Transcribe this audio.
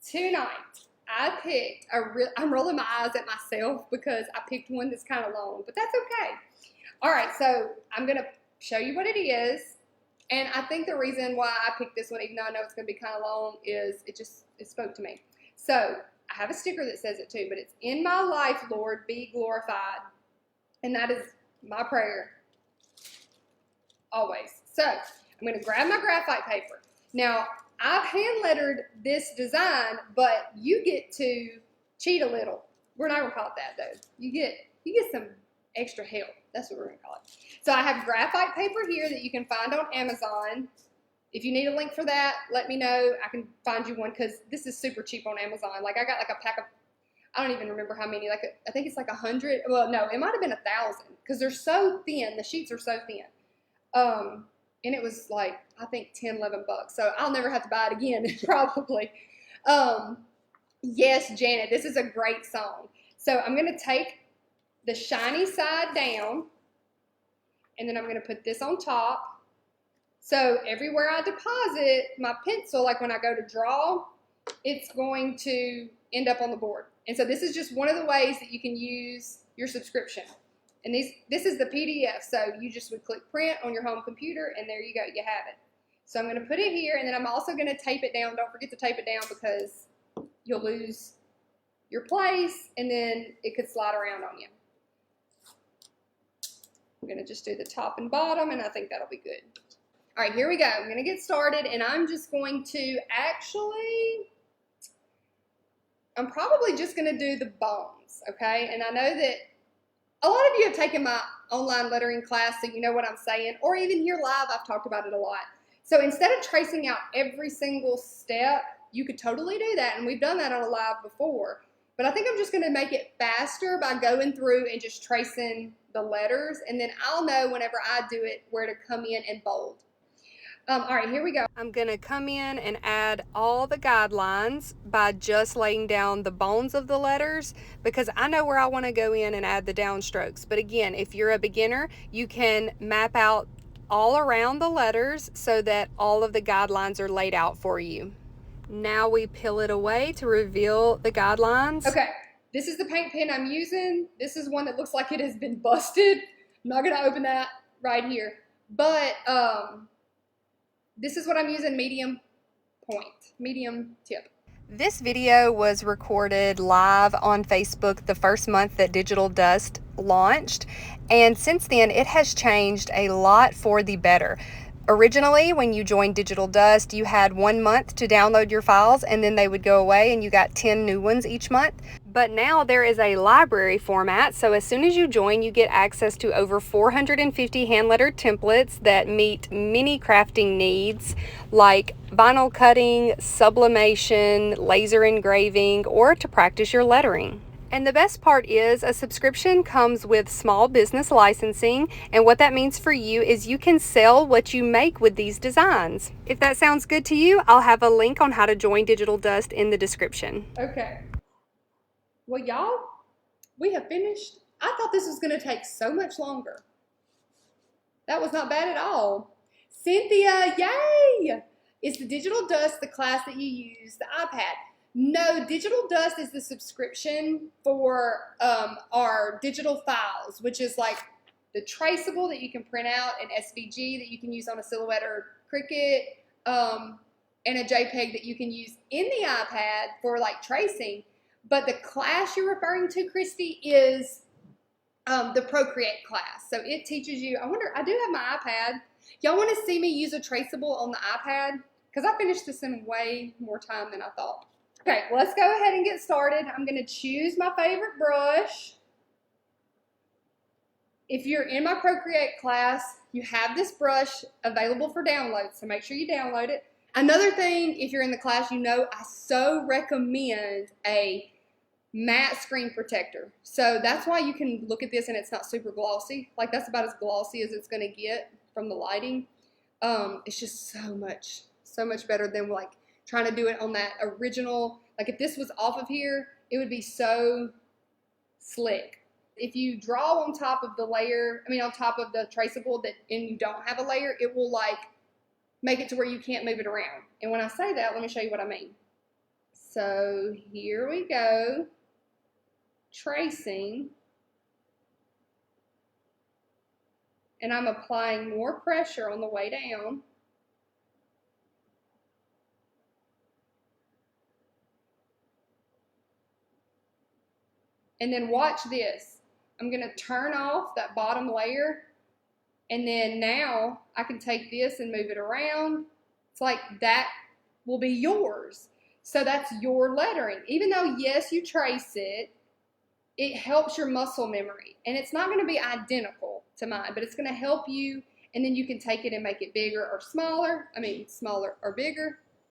tonight I picked I'm rolling my eyes at myself because I picked one that's kind of long, but that's okay. All right, so I'm going to show you what it is. And I think the reason why I picked this one, even though I know it's going to be kind of long, is it spoke to me. So I have a sticker that says it too, but it's "In my life, Lord, be glorified." And that is my prayer always. So I'm going to grab my graphite paper. Now, I've hand lettered this design, but you get to cheat a little. We're not going to call it that though. You get some extra help. That's what we're going to call it. So I have graphite paper here that you can find on Amazon. If you need a link for that, let me know. I can find you one because this is super cheap on Amazon. Like I got like a pack of, I don't even remember how many. Like I think it's like 100. Well, no, it might have been 1,000 because they're so thin. The sheets are so thin. And it was like, I think 10, 11 bucks. So I'll never have to buy it again, probably. Yes, Janet, this is a great song. So I'm going to take the shiny side down, and then I'm going to put this on top. So everywhere I deposit my pencil, like when I go to draw, it's going to end up on the board. And so this is just one of the ways that you can use your subscription. And this is the PDF, so you just would click print on your home computer, and there you go, you have it. So I'm going to put it here, and then I'm also going to tape it down. Don't forget to tape it down because you'll lose your place, and then it could slide around on you. I'm going to just do the top and bottom, and I think that'll be good. All right, here we go. I'm going to get started, and I'm just going to I'm probably just going to do the bones, okay? And I know that a lot of you have taken my online lettering class, so you know what I'm saying, or even here live, I've talked about it a lot. So instead of tracing out every single step, you could totally do that, and we've done that on a live before. But I think I'm just going to make it faster by going through and just tracing the letters, and then I'll know whenever I do it where to come in and bold. All right, here we go. I'm going to come in and add all the guidelines by just laying down the bones of the letters because I know where I want to go in and add the downstrokes. But again, if you're a beginner, you can map out all around the letters so that all of the guidelines are laid out for you. Now we peel it away to reveal the guidelines. Okay, this is the paint pen I'm using. This is one that looks like it has been busted. I'm not going to open that right here. But this is what I'm using, medium tip. This video was recorded live on Facebook the first month that Digital Dust launched, and since then it has changed a lot for the better. Originally, when you joined Digital Dust, you had 1 month to download your files and then they would go away and you got 10 new ones each month. But now there is a library format, so as soon as you join, you get access to over 450 hand-lettered templates that meet many crafting needs like vinyl cutting, sublimation, laser engraving, or to practice your lettering. And the best part is a subscription comes with small business licensing, and what that means for you is you can sell what you make with these designs. If that sounds good to you, I'll have a link on how to join Digital Dust in the description. Okay. Well, y'all, we have finished. I thought this was going to take so much longer. That was not bad at all. Cynthia, yay! Is the Digital Dust the class that you use, the iPad? No, Digital Dust is the subscription for our digital files, which is like the traceable that you can print out, an SVG that you can use on a Silhouette or Cricut, and a JPEG that you can use in the iPad for like tracing. But the class you're referring to, Christy, is the Procreate class. So it teaches you, I do have my iPad. Y'all want to see me use a traceable on the iPad? Because I finished this in way more time than I thought. Okay, let's go ahead and get started. I'm going to choose my favorite brush. If you're in my Procreate class, you have this brush available for download, so make sure you download it. Another thing, if you're in the class, you know I so recommend a matte screen protector. So that's why you can look at this and it's not super glossy. Like that's about as glossy as it's going to get from the lighting. It's just so much better than like trying to do it on that original. Like if this was off of here, it would be so slick. If you draw on top of the layer, on top of the traceable and you don't have a layer, it will like make it to where you can't move it around. And when I say that, let me show you what I mean. So here we go, tracing, and I'm applying more pressure on the way down. And then watch this. I'm going to turn off that bottom layer, and then now I can take this and move it around. It's like that will be yours. So that's your lettering. Even though, yes, you trace it, it helps your muscle memory. And it's not going to be identical to mine, but it's going to help you, and then you can take it and make it bigger or smaller. I mean, smaller or bigger.